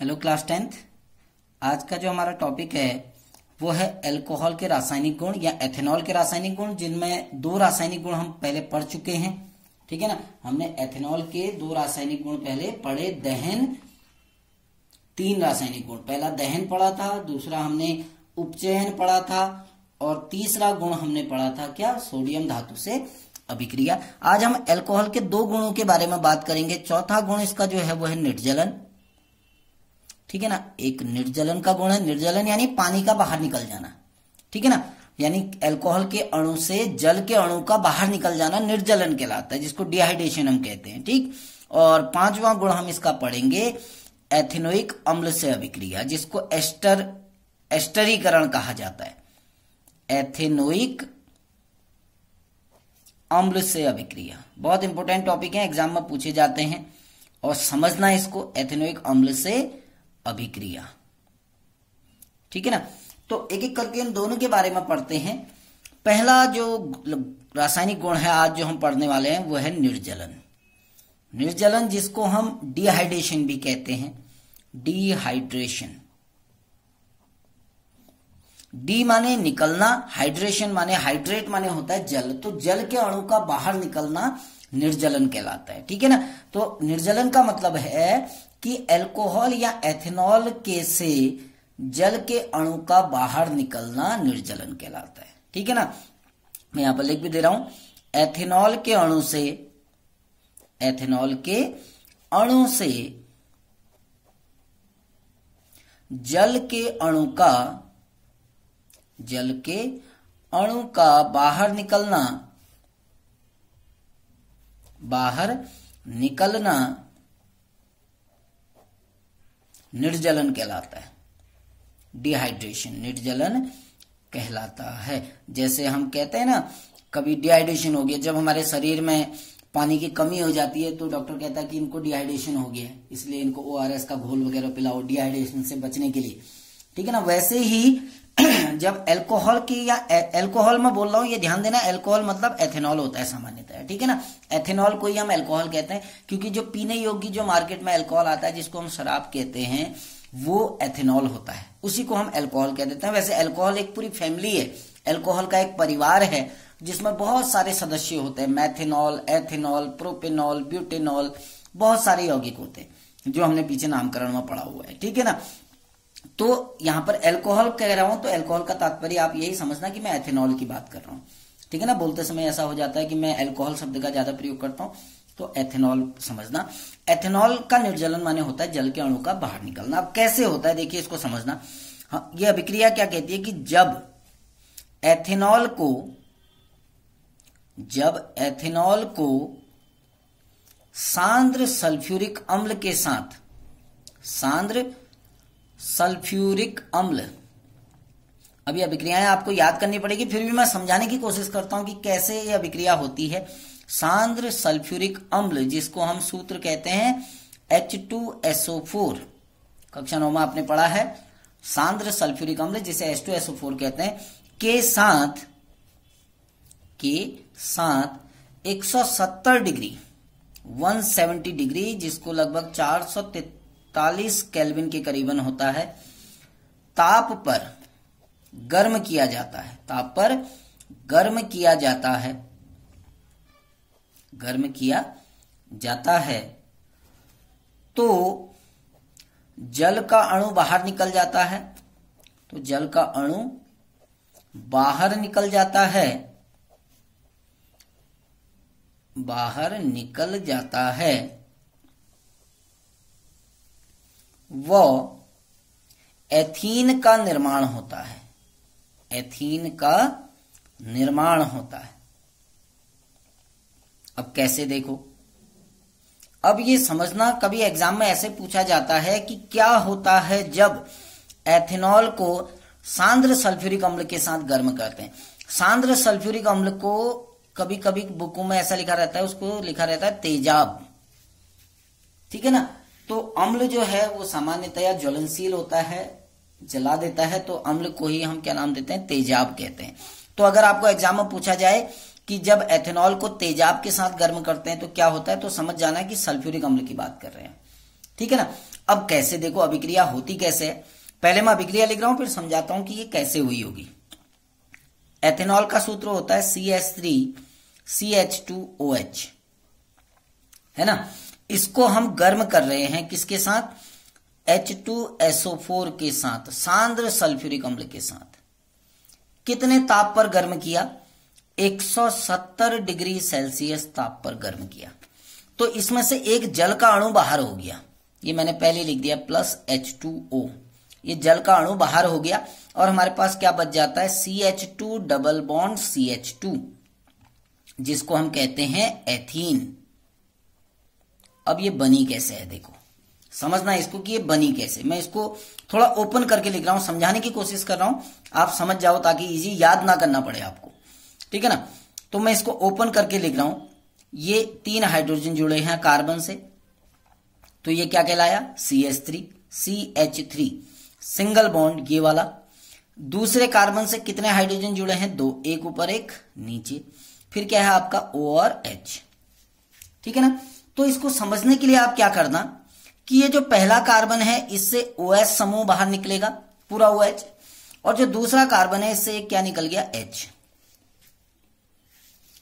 Hello class 10th। आज का जो हमारा टॉपिक है वो है अल्कोहल के रासायनिक गुण या एथेनॉल के रासायनिक गुण, जिनमें दो रासायनिक गुण हम पहले पढ़ चुके हैं। ठीक है ना, हमने एथेनॉल के दो रासायनिक गुण पहले पढ़े। दहन, तीन रासायनिक गुण, पहला दहन पढ़ा था, दूसरा हमने उपचयन पढ़ा था और तीसरा गुण हमने पढ़ा था क्या, सोडियम धातु से अभिक्रिया। आज हम अल्कोहल के दो गुणों के बारे में बात करेंगे। चौथा गुण इसका जो है वो है निर्जलन। ठीक है ना, एक निर्जलन का गुण है। निर्जलन यानी पानी का बाहर निकल जाना। ठीक है ना, यानी अल्कोहल के अणु से जल के अणु का बाहर निकल जाना निर्जलन कहलाता है, जिसको डिहाइड्रेशन हम कहते हैं। ठीक, और पांचवा गुण हम इसका पढ़ेंगे एथेनोइक अम्ल से अभिक्रिया, जिसको एस्टरीकरण कहा जाता है। एथेनोइक अम्ल से अभिक्रिया बहुत इंपॉर्टेंट टॉपिक है, एग्जाम में पूछे जाते हैं और समझना इसको, एथेनोइक अम्ल से अभिक्रिया। ठीक है ना, तो एक एक करके इन दोनों के बारे में पढ़ते हैं। पहला जो रासायनिक गुण है आज जो हम पढ़ने वाले हैं वो है निर्जलन। निर्जलन जिसको हम डिहाइड्रेशन भी कहते हैं। डिहाइड्रेशन, डी माने निकलना, हाइड्रेशन माने, हाइड्रेट माने होता है जल, तो जल के अणु का बाहर निकलना निर्जलन कहलाता है। ठीक है ना, तो निर्जलन का मतलब है कि अल्कोहल या एथेनॉल के से जल के अणु का बाहर निकलना निर्जलन कहलाता है। ठीक है ना, मैं यहां पर लिख भी दे रहा हूं, एथेनॉल के अणु से, एथेनॉल के अणु से जल के अणु का, जल के अणु का बाहर निकलना, बाहर निकलना निर्जलन कहलाता है। डिहाइड्रेशन निर्जलन कहलाता है। जैसे हम कहते हैं ना, कभी डिहाइड्रेशन हो गया, जब हमारे शरीर में पानी की कमी हो जाती है तो डॉक्टर कहता है कि इनको डिहाइड्रेशन हो गया है, इसलिए इनको ORS का घोल वगैरह पिलाओ डिहाइड्रेशन से बचने के लिए। ठीक है ना, वैसे ही जब अल्कोहल की, या अल्कोहल में बोल रहा हूं, ये ध्यान देना, अल्कोहल मतलब एथेनॉल होता है सामान्यतः। ठीक है ना, एथेनॉल को ही हम अल्कोहल कहते हैं, क्योंकि जो पीने योग्य जो मार्केट में अल्कोहल आता है जिसको हम शराब कहते हैं वो एथेनॉल होता है, उसी को हम अल्कोहल कह देते हैं। वैसे अल्कोहल एक पूरी फैमिली है, अल्कोहल का एक परिवार है जिसमें बहुत सारे सदस्य होते हैं। मैथेनॉल, एथेनॉल, प्रोपेनॉल, ब्यूटेनॉल, बहुत सारे यौगिक होते हैं जो हमने पीछे नामकरण में पढ़ा हुआ है। ठीक है ना, तो यहां पर अल्कोहल कह रहा हूं तो अल्कोहल का तात्पर्य आप यही समझना कि मैं एथेनॉल की बात कर रहा हूं। ठीक है ना, बोलते समय ऐसा हो जाता है कि मैं अल्कोहल शब्द का ज्यादा प्रयोग करता हूं, तो एथेनॉल समझना। एथेनॉल का निर्जलन माने होता है जल के अणु का बाहर निकलना। अब कैसे होता है देखिए, इसको समझना। हाँ, ये अभिक्रिया क्या कहती है कि जब एथेनॉल को सांद्र सल्फ्यूरिक अम्ल के साथ, सांद्र सल्फ्यूरिक अम्ल, अभी अभिक्रियाएं आपको याद करनी पड़ेगी, फिर भी मैं समझाने की कोशिश करता हूं कि कैसे यह अभिक्रिया होती है। सांद्र सल्फ्यूरिक अम्ल, जिसको हम सूत्र कहते हैं H2SO4, कक्षा 9 में आपने पढ़ा है। सांद्र सल्फ्यूरिक अम्ल जिसे H2SO4 कहते हैं, के साथ 170 डिग्री, 170 डिग्री, जिसको लगभग 443 केल्विन के करीबन होता है, ताप पर गर्म किया जाता है। ताप पर गर्म किया जाता है, गर्म किया जाता है, तो जल का अणु बाहर निकल जाता है। तो जल का अणु बाहर निकल जाता है, बाहर निकल जाता है, वो एथीन का निर्माण होता है। एथीन का निर्माण होता है। अब कैसे देखो, अब ये समझना, कभी एग्जाम में ऐसे पूछा जाता है कि क्या होता है जब एथेनॉल को सांद्र सल्फ्यूरिक अम्ल के साथ गर्म करते हैं। सांद्र सल्फ्यूरिक अम्ल को कभी कभी बुकों में ऐसा लिखा रहता है, उसको लिखा रहता है तेजाब। ठीक है ना, तो अम्ल जो है वो सामान्यतया ज्वलनशील होता है, जला देता है, तो अम्ल को ही हम क्या नाम देते हैं, तेजाब कहते हैं। तो अगर आपको एग्जाम में पूछा जाए कि जब एथेनॉल को तेजाब के साथ गर्म करते हैं तो क्या होता है, तो समझ जाना है कि सल्फ्यूरिक अम्ल की बात कर रहे हैं। ठीक है ना। अब कैसे, देखो अभिक्रिया होती कैसे है, पहले मैं अभिक्रिया लिख रहा हूं फिर समझाता हूं कि ये कैसे हुई होगी। एथेनॉल का सूत्र होता है CH3CH2OH, है ना। इसको हम गर्म कर रहे हैं किसके साथ, H2SO4 के साथ, सांद्र सल्फ्यूरिक अम्ल के साथ। कितने ताप पर गर्म किया, 170 डिग्री सेल्सियस ताप पर गर्म किया। तो इसमें से एक जल का अणु बाहर हो गया, ये मैंने पहले लिख दिया प्लस H2O, ये जल का अणु बाहर हो गया और हमारे पास क्या बच जाता है, CH2 डबल बॉन्ड CH2, जिसको हम कहते हैं एथीन। अब ये बनी कैसे है, देखो समझना इसको कि ये बनी कैसे। मैं इसको थोड़ा ओपन करके लिख रहा हूं, समझाने की कोशिश कर रहा हूं, आप समझ जाओ ताकि इजी याद ना करना पड़े आपको, ठीक है ना। तो मैं इसको ओपन करके लिख रहा हूं, ये 3 हाइड्रोजन जुड़े हैं कार्बन से, तो ये क्या कहलाया, CH3 सिंगल बॉन्ड, ये वाला। दूसरे कार्बन से कितने हाइड्रोजन जुड़े हैं, 2, एक ऊपर एक नीचे, फिर क्या है आपका O और H, ठीक है ना। तो इसको समझने के लिए आप क्या करना कि ये जो पहला कार्बन है इससे OH समूह बाहर निकलेगा पूरा OH, और जो दूसरा कार्बन है इससे क्या निकल गया, H,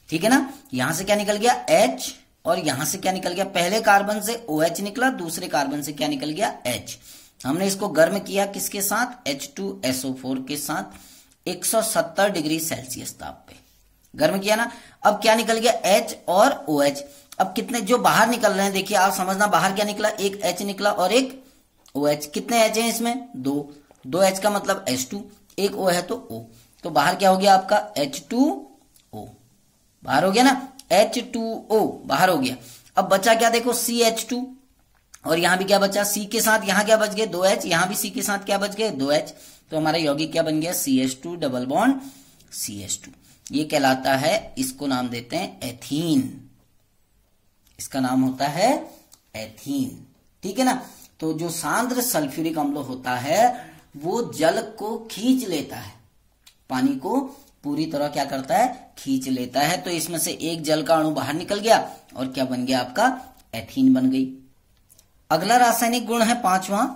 ठीक है ना। यहां से क्या निकल गया, H, और यहां से क्या निकल गया, पहले कार्बन से OH निकला, दूसरे कार्बन से क्या निकल गया, H। हमने इसको गर्म किया किसके साथ, H2SO4 के साथ 170 डिग्री सेल्सियस ताप पे गर्म किया ना। अब क्या निकल गया, H और OH। अब कितने जो बाहर निकल रहे हैं, देखिए आप समझना, बाहर क्या निकला, एक H निकला और एक OH। कितने H हैं इसमें, 2 H का मतलब H2, एक O है तो O, तो बाहर क्या हो गया आपका H2O, बाहर हो गया ना, H2O बाहर हो गया। अब बचा क्या, देखो CH2, और यहां भी क्या बचा, C के साथ यहां क्या बच गए, 2H, यहां भी C के साथ क्या बच गए, 2H। तो हमारा यौगिक क्या बन गया, CH2 डबल बॉन्ड CH2, ये कहलाता है, इसको नाम देते हैं एथीन, इसका नाम होता है एथीन, ठीक है ना। तो जो सांद्र सल्फ्यूरिक अम्ल होता है वो जल को खींच लेता है, पानी को पूरी तरह क्या करता है, खींच लेता है। तो इसमें से एक जल का अणु बाहर निकल गया और क्या बन गया आपका, एथीन बन गई। अगला रासायनिक गुण है 5वां,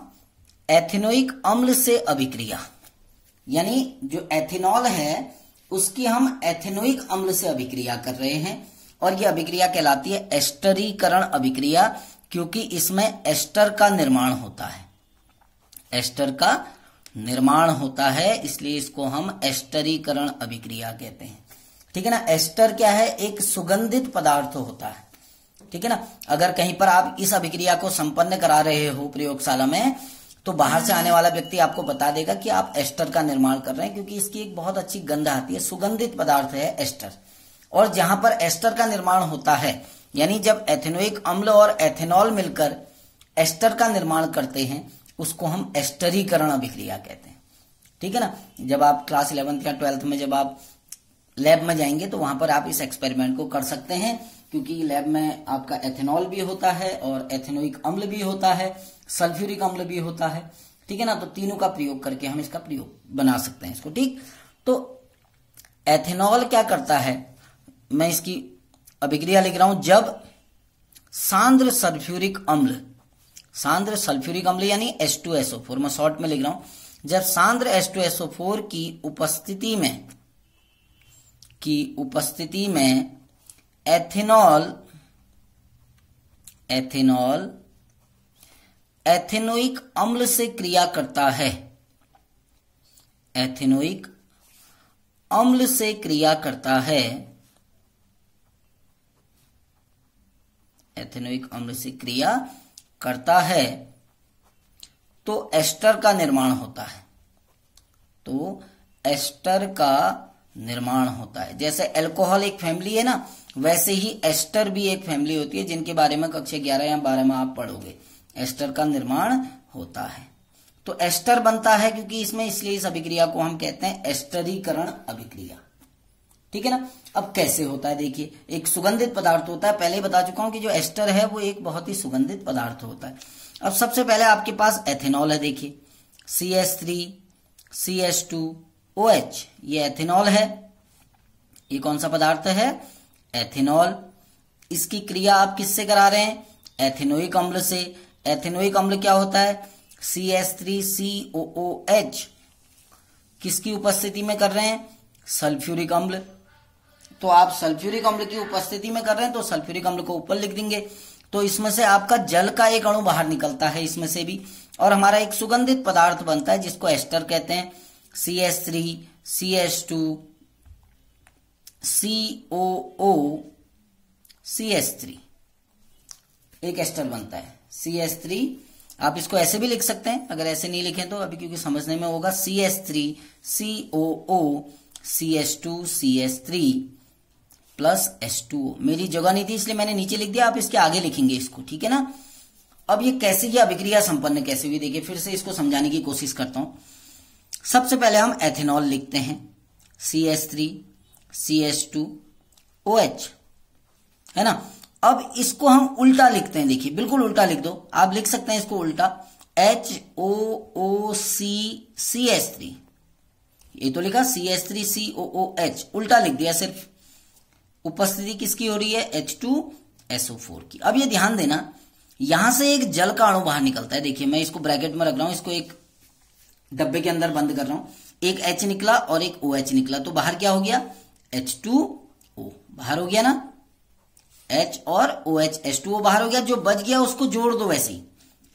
एथेनोइक अम्ल से अभिक्रिया, यानी जो एथेनॉल है उसकी हम एथेनोइक अम्ल से अभिक्रिया कर रहे हैं, और यह अभिक्रिया कहलाती है एस्टरीकरण अभिक्रिया, क्योंकि इसमें एस्टर का निर्माण होता है, एस्टर का निर्माण होता है, इसलिए इसको हम एस्टरीकरण अभिक्रिया कहते हैं, ठीक है ना। एस्टर क्या है, एक सुगंधित पदार्थ होता है, ठीक है ना। अगर कहीं पर आप इस अभिक्रिया को संपन्न करा रहे हो प्रयोगशाला में, तो बाहर से आने वाला व्यक्ति आपको बता देगा कि आप एस्टर का निर्माण कर रहे हैं, क्योंकि इसकी एक बहुत अच्छी गंध आती है, सुगंधित पदार्थ है एस्टर। और जहां पर एस्टर का निर्माण होता है, यानी जब एथेनोइक अम्ल और एथेनॉल मिलकर एस्टर का निर्माण करते हैं, उसको हम एस्टरीकरण अभिक्रिया कहते हैं, ठीक है ना। जब आप क्लास 11th या 12th में जब आप लैब में जाएंगे तो वहां पर आप इस एक्सपेरिमेंट को कर सकते हैं, क्योंकि लैब में आपका एथेनॉल भी होता है और एथेनोइक अम्ल भी होता है, सल्फ्यूरिक अम्ल भी होता है, ठीक है ना। तो तीनों का प्रयोग करके हम इसका प्रयोग बना सकते हैं इसको, ठीक। तो एथेनॉल क्या करता है, मैं इसकी अभिक्रिया लिख रहा हूं, जब सांद्र सल्फ्यूरिक अम्ल यानी H2SO4, मैं शॉर्ट में लिख रहा हूं, जब सांद्र H2SO4 की उपस्थिति में एथेनॉल एथेनोइक अम्ल से क्रिया करता है, एथेनोइक अम्ल से क्रिया करता है, एथेनोइक अम्ल से क्रिया करता है, तो एस्टर का निर्माण होता है, तो एस्टर का निर्माण होता है। जैसे अल्कोहल एक फैमिली है ना, वैसे ही एस्टर भी एक फैमिली होती है, जिनके बारे में कक्षा 11 या 12 में आप पढ़ोगे। एस्टर का निर्माण होता है, तो एस्टर बनता है क्योंकि इसमें, इसलिए इस अभिक्रिया को हम कहते हैं एस्टरीकरण अभिक्रिया, ठीक है ना। अब कैसे होता है, देखिए, एक सुगंधित पदार्थ होता है, पहले ही बता चुका हूं कि जो एस्टर है वो एक बहुत ही सुगंधित पदार्थ होता है। अब सबसे पहले आपके पास एथेनॉल है, देखिए CH3CH2OH, ये एथेनॉल है, ये कौन सा पदार्थ है, एथेनॉल। इसकी क्रिया आप किससे करा रहे हैं, एथेनोइक अम्ल से। एथेनोइक अम्ल क्या होता है? CH3COOH। किसकी उपस्थिति में कर रहे हैं? सल्फ्यूरिक अम्ल। तो आप सल्फ्यूरिक अम्ल की उपस्थिति में कर रहे हैं तो सल्फ्यूरिक अम्ल को ऊपर लिख देंगे। तो इसमें से आपका जल का एक अणु बाहर निकलता है इसमें से भी, और हमारा एक सुगंधित पदार्थ बनता है जिसको एस्टर कहते हैं। CH3 CH2 COO CH3 एक एस्टर बनता है CH3। आप इसको ऐसे भी लिख सकते हैं, अगर ऐसे नहीं लिखें तो अभी क्योंकि समझने में होगा। CH3 COO CH2 CH3 plus H2O। मेरी जगह नहीं थी इसलिए मैंने नीचे लिख दिया, आप इसके आगे लिखेंगे इसको, ठीक है ना। अब ये कैसे ये अभिक्रिया संपन्न कैसे हुई, देखिए फिर से इसको समझाने की कोशिश करता हूं। सबसे पहले हम एथेनॉल लिखते हैं, CH3 CH2OH, है ना। अब इसको हम उल्टा लिखते हैं, देखिए बिल्कुल उल्टा लिख दो, आप लिख सकते हैं इसको उल्टा HOOC CH3। ये तो लिखा CH3COOH, उल्टा लिख दिया सिर्फ। उपस्थिति किसकी हो रही है? H2SO4 की। अब ये ध्यान देना, यहां से एक जल का अणु बाहर निकलता है। देखिए मैं इसको ब्रैकेट में रख रहा हूं, इसको एक डब्बे के अंदर बंद कर रहा हूं। एक H निकला और एक OH निकला, तो बाहर क्या हो गया? H2O बाहर हो गया ना। H और OH H2O बाहर हो गया। जो बच गया उसको जोड़ दो वैसे ही,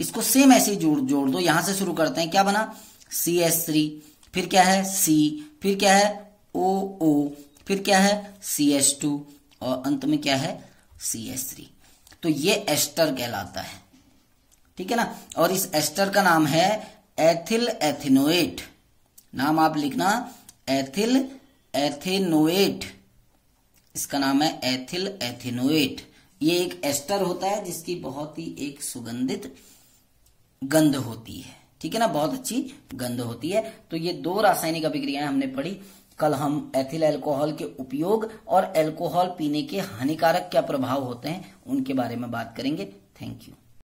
इसको सेम ऐसे ही जोड़ दो। यहां से शुरू करते हैं, क्या बना? CH3, फिर क्या है? C, फिर क्या है? OO, फिर क्या है? CH2 और अंत में क्या है? CH3। तो ये एस्टर कहलाता है, ठीक है ना। और इस एस्टर का नाम है एथिल एथेनोएट। नाम आप लिखना, एथिल एथेनोएट, इसका नाम है एथिल एथेनोएट। ये एक एस्टर होता है जिसकी बहुत ही एक सुगंधित गंध होती है, ठीक है ना, बहुत अच्छी गंध होती है। तो ये दो रासायनिक अभिक्रियाएं हमने पढ़ी। कल हम एथिल अल्कोहल के उपयोग और अल्कोहल पीने के हानिकारक क्या प्रभाव होते हैं उनके बारे में बात करेंगे। Thank you.